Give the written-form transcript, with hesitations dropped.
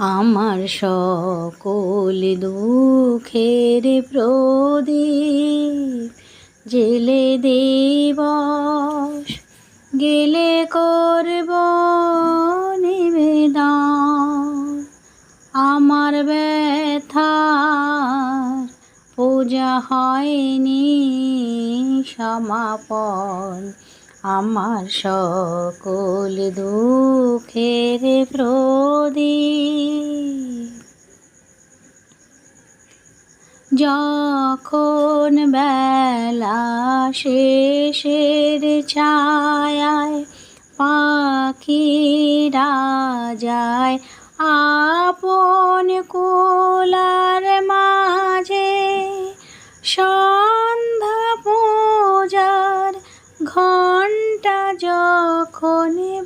আমার সকল দুঃখের প্রদীপ জেলে দিবস গেলে করব নিবেদন। আমার ব্যথার পূজা হয়নি সমাপন, আমার সকল দুঃখের প্রদীপ। যখন বেলা শেষের ছায়ায় পাখিরা যায় আপন কুলার মাঝে, সন্ধ্যা পূজার ঘণ্টা যখন